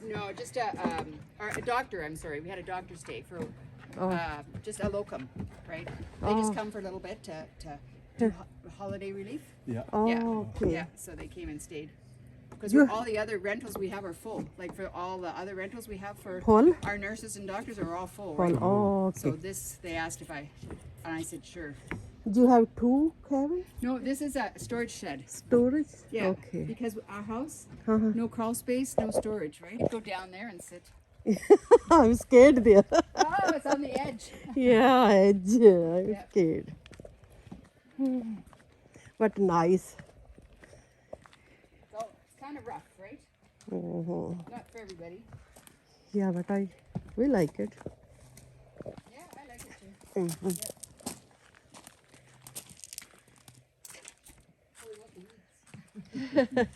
No, just a doctor. I'm sorry. We had a doctor stay for just a locum, right? They just come for a little bit to do holiday relief. Yeah. Oh, okay. Yeah, so they came and stayed. Because You- all the other rentals we have are full. Like for all the other rentals we have for Full? our nurses and doctors are all full, Well, right? oh, So okay. this, they asked if and I said sure. Do you have two cabin No, this is a storage shed. storage? Yeah. Okay. Because our house, Uh-huh. no crawl space, no storage, right? Go down there and sit. I'm scared there. Oh, it's on the edge. Yeah, edge. I'm Yeah. scared. But nice. So it's kind of rough, right? Mhm. Not for everybody. Yeah, but we like it. Yeah, I like it too. Mhm. Oh, we want the weeds.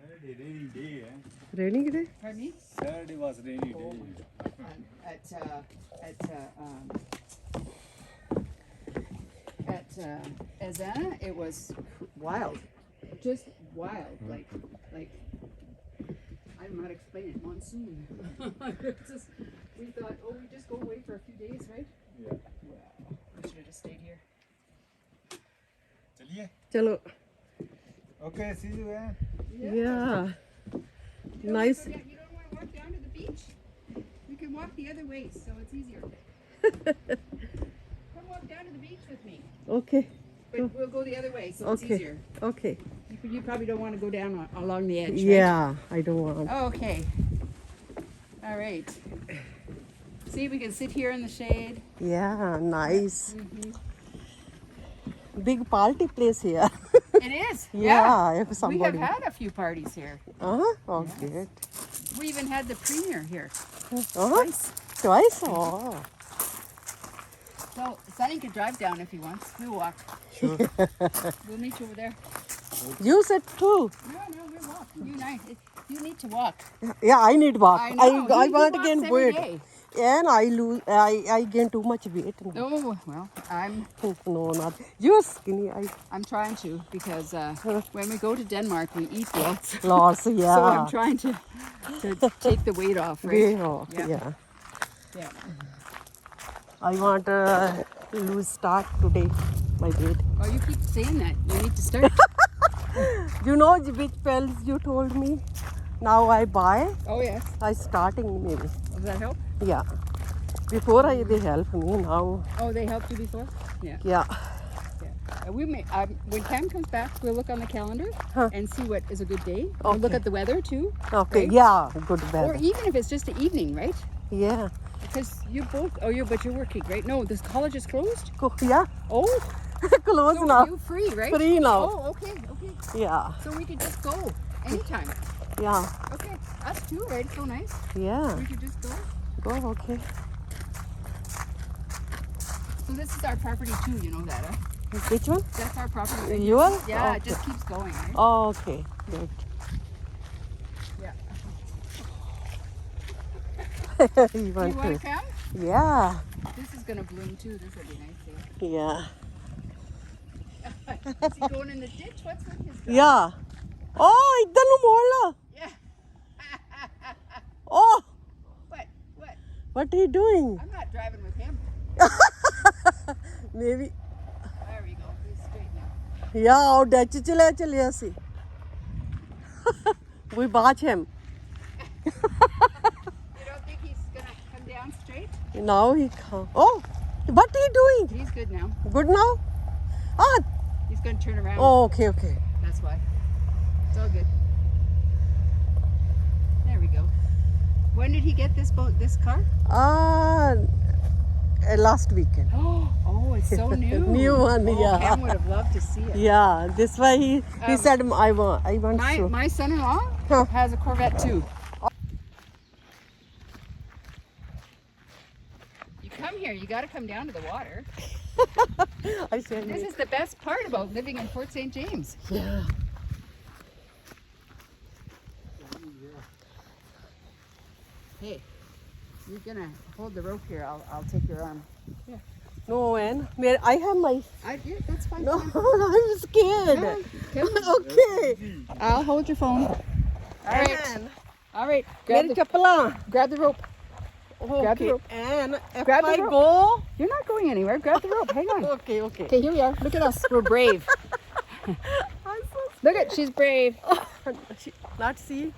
Saturday rainy day. Rainy day? Pardon me? Saturday was rainy day. At Ezana, it was wild, just wild, like I don't know how to explain it. Monsoon. It's just, we thought, oh, we just go away for a few days, right? Yeah. Well, we should have just stayed here. चलिए. Chalo. Okay, see you, man. Yeah. You don't Nice. wanna you don't want to walk down to the beach? We can walk the other way, so it's easier. Come walk down to the beach with me. Okay. But we'll go the other way, so it's Okay. easier. Okay. You probably don't want to go down along the edge, right? Yeah, I don't want. Okay. All right. See, we can sit here in the shade. Yeah, nice. Big party place here. It is. Yeah, if We have somebody. had a few parties here. Oh, good. We even had the premier here. Twice. Twice? Oh. So Sonny could drive down if he wants. We'll walk. Sure. We'll meet you over there. You said too. No, we'll walk. You and I. You need to walk. Yeah, I need walk. I know. I He want to walks gain every weight. day. And I gain too much weight. Oh well, No, not. You're skinny. I'm trying to because when we go to Denmark we eat lots. Lots, yeah. So I'm trying to take the weight off, right? Yeah. Yeah. Yeah. Yeah. I want to lose start today, my weight. Oh, you keep saying that. You need to start. You know which pills you told me? Now I buy. Oh yes. I starting maybe. Does that help? Yeah. Before they help me now. Oh, they helped you before? Yeah. Yeah. We may when Cam comes back, we'll look on the calendar Huh. and see what is a good day. We'll look Okay. at the weather too, Okay. Right? Yeah. Good or weather. even if it's just the evening, right? Yeah. Because you both. Oh, but you're working, right? No, this college is closed. Yeah. Oh, Close so now. you free, right? Free now. Oh, okay. Yeah. So we could just go anytime. Yeah. Okay, us too, right? It's so nice. Yeah. We could just go. Go. Okay. So this is our property too. You know that, huh? Which one? That's our property. Right? Yours? Yeah, Okay. it just keeps going, right? Oh, okay. Good. Yeah. You You want want to? to come? Yeah. This is gonna bloom too. This will be nice. Yeah. Is he going in the ditch? What's with his dog? Yeah. Oh, idanu mola. Yeah. Oh, What? what are you doing? I'm not driving with him. Maybe. There we go. He's straight now. Yeah, और Dutch चले ऐसे. We watch him. You don't think he's gonna come down straight? Now he come. Oh, what are you doing? He's good now. Good now? Ah, He's gonna turn around. oh, okay. That's why. It's all good. There we go. When did he get this car? Last weekend. Oh, it's so new. New one, Oh, yeah. Cam would have loved to see it. Yeah, this why he said I want to. My son-in-law Huh. has a Corvette too. You come here, you got to come down to the water. I said This is the best part about living in Fort St. James. yeah. Hey, you're gonna hold the rope here. I'll take your arm. Yeah. No, Anne. I have my. Yeah, that's fine. No, I'm scared. Okay. I'll hold your phone. All right. Anne, All right. Grab मेरी the, चप्पला. grab the rope. Grab the Okay. rope. Anne, if Grab the I rope. go. You're not going anywhere. Grab the rope. Hang on. Okay, okay. Okay, here we are. Look at us. We're brave. I'm so Look at, she's brave. Not see.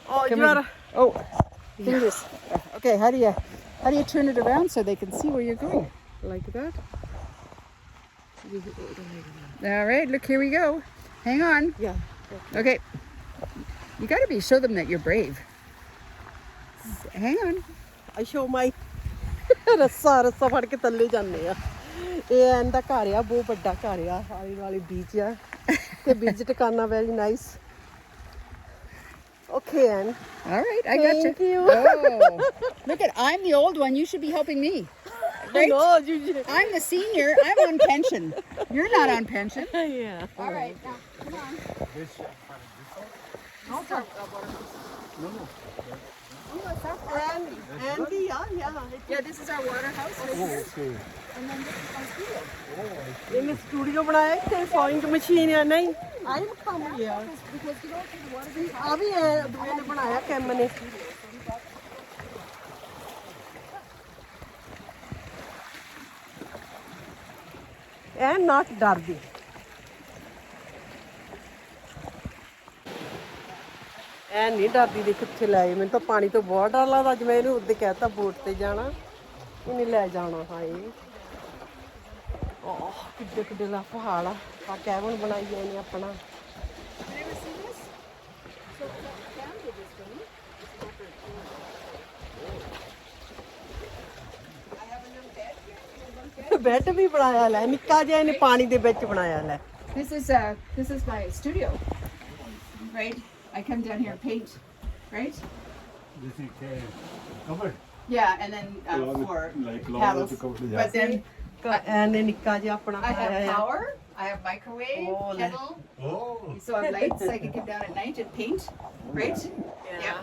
Oh, Come you in. are. Oh, fingers. Okay, how do you turn it around so they can see where you're going? Like that. All right, look, here we go. Hang on. Yeah. Okay. You got to show them that you're brave. Hang on. I show my ਰੱਸਾ ਫੜ ਕੇ ਥੱਲੇ ਜਾਂਦੇ ਆ ਇਹ ਇਹਦਾ ਘਰ ਆ ਬਹੁਤ ਵੱਡਾ ਘਰ ਆ ਆਲੇ ਵਾਲੇ ਬੀਚ ਆ ਤੇ ਬੀਚ ਟਿਕਾਣਾ very nice okay N All right, I got Thank you. Oh, look at, I'm the old one. You should be helping me. Right? no you I'm the senior. I'm on pension. You're not on pension. yeah All right, now, come on. This I'll start water. no. Oh, it's our Andy yeah Yeah, this is our water house right Oh, here. okay. And then this is my studio. ਇਹਨੇ studio ਬਣਾਇਆ ਤੇ ਸੌਇੰਗ machine ਆ ਨਹੀਂ ਆਈ ਕੰਮ ਗਿਆ Because you don't see the water. ਆ ਵੀ ਇਹਨੇ ਬਣਾਇਆ ਕੈਮ ਨੇ ਇਹ ਨਾਟ ਡਰਦੀ ਐ ਨਹੀਂ ਡਰਦੀ ਦੇ ਕਿੱਥੇ ਲੈ ਆਈ ਮੈਨੂੰ ਤਾਂ ਪਾਣੀ ਤੋਂ ਬਹੁਤ ਡਰ ਲੱਗਦਾ ਅੱਜ ਮੈਂ ਇਹਨੂੰ ਉੱਤੇ ਕਹਿਤਾ ਬੋਟ ਤੇ ਜਾਣਾ ਇਹਨੇ ਲੈ ਜਾਣਾ ਹਾਏ ਆਹ ਕਿੱਡੇ ਕਿੱਡੇ ਦਾ ਪਹਾੜ ਆ ਕੈਬਨ ਬਣਾਈ ਹੋਈ ਨੇ ਆਪਣਾ You ever seen this? So Cam did this for me. I have a little bed here. A little bunk bed. Bed ਵੀ ਬਣਾਇਆ ਲੈ ਨਿੱਕਾ ਜਿਹਾ ਇਹਨੇ ਪਾਣੀ ਦੇ ਵਿੱਚ ਬਣਾਇਆ ਲੈ This is my studio, right? I come down here and paint, right? This is covered. Yeah, and then Log- for like log paddles. to cover, yeah. But then ਐਨੇ ਨਿੱਕਾ ਜਿਹਾ ਆਪਣਾ I have ਬਣਾਇਆ ਆ power. I have microwave, Oh, kettle. Oh. So I have lights. I can come down at night and paint, right? Yeah.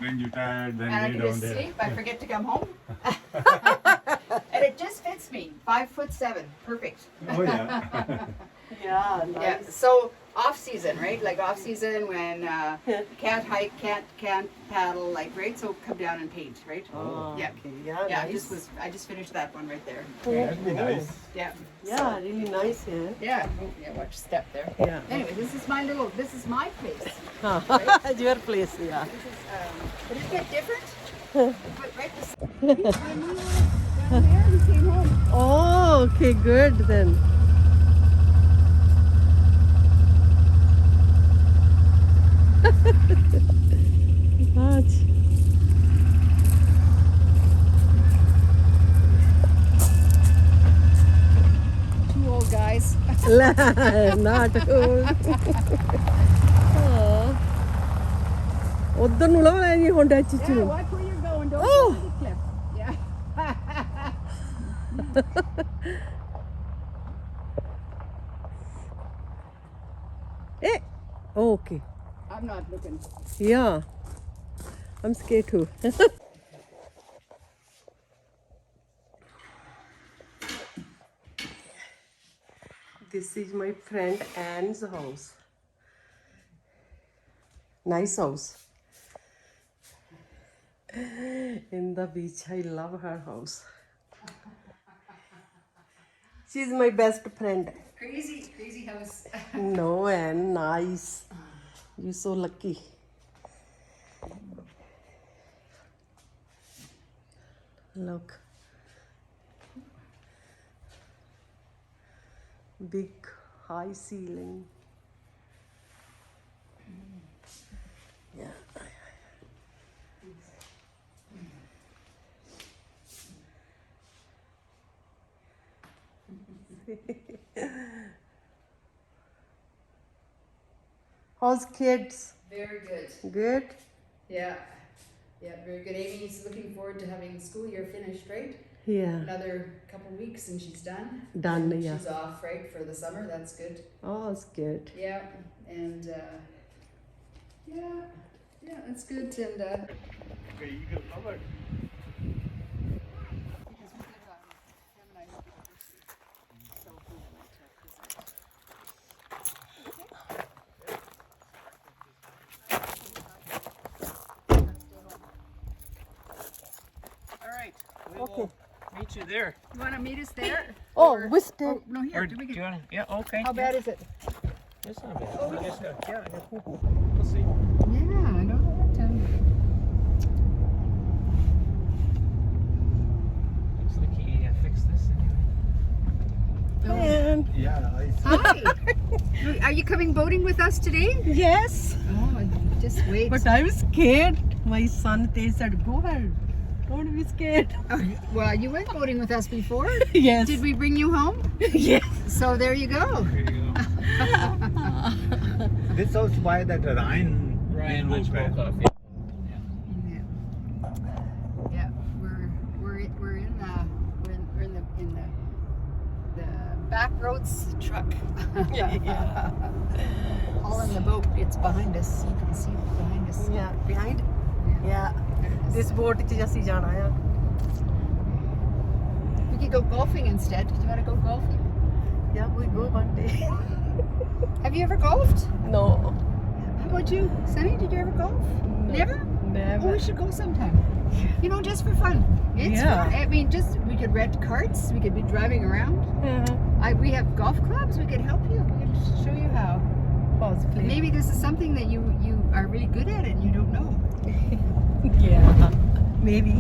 When you tired, then And I lay can down just there. sleep. I forget to come home. And it just fits me. 5'7", perfect. Oh yeah. Yeah, Yeah. nice. So off season, right? Like off season when can't hike, can't paddle, like right. So come down and paint, right? Oh, Yeah. okay. Yeah, Yeah. nice. I just finished that one right there. That'd be nice. Yeah. Yeah, really nice, yeah. Yeah. Yeah. Watch step there. Yeah. Anyway, this is my place. It's your place, yeah. This is, but isn't it different? But right this down there, he came home. Oh, okay, good then. Much. Two old guys. Not old. ਉਧਰ ਨੂੰ ਲਾਉਣਾ ਜੀ ਹੁਣ Dutch Yeah, ਚ watch where you're going. Don't Oh. go to the cliff. Yeah. Eh, okay. I'm not looking. Yeah. I'm scared too. This is my friend Anne's house. Nice house. In the beach, I love her house. She's my best friend. Crazy house. No, Anne, nice. You're so lucky. Look. Big high ceiling. Yeah. How's kids? Very good. Good? Yeah. Yeah, very good. Amy's looking forward to having school year finished, right? Yeah. Another couple weeks and she's done. Done, And yeah. She's off, right, for the summer. That's good. Oh, it's good. Yeah, and yeah, that's good. And Okay, you can cover. because we live on Him and I Okay. Meet you there. You want to meet us there? Oh, Or- we stay. Oh, no, here. Or do do we you get, want to? Yeah, okay. how bad is it? It's not bad. I guess, yeah, we'll see. Yeah, I know that. Looks like he fixed this anyway. And Yeah, I see. Hi. Are you coming boating with us today? yes, Oh, just wait. but I'm scared. My son they said, "Go ahead, don't be scared." Oh, well, you went boating with us before. Yes. Did we bring you home? Yes. So there you go. There you go. This was by that Rhine. Ryan much will better. broke off. Yeah. Yeah, we're in the back roads truck. Yeah. All in the boat. It's behind us. You can see it behind us. Yeah, behind. Yeah. There it is. This boat ਚ ਅਸੀਂ ਜਾਣਾ ਆ. We could go golfing instead. Do you want to go golfing? Yeah, we go one day. Have you ever golfed? No. How about you, Sunny? Did you ever golf? Never? Oh, Never. we should go sometime. You know, just for fun. It's Yeah. fun. I mean, just we could rent carts. We could be driving around. We have golf clubs. We could help you. We could show you how. Possibly. Maybe this is something that you are really good at and you don't know. Yeah. Maybe.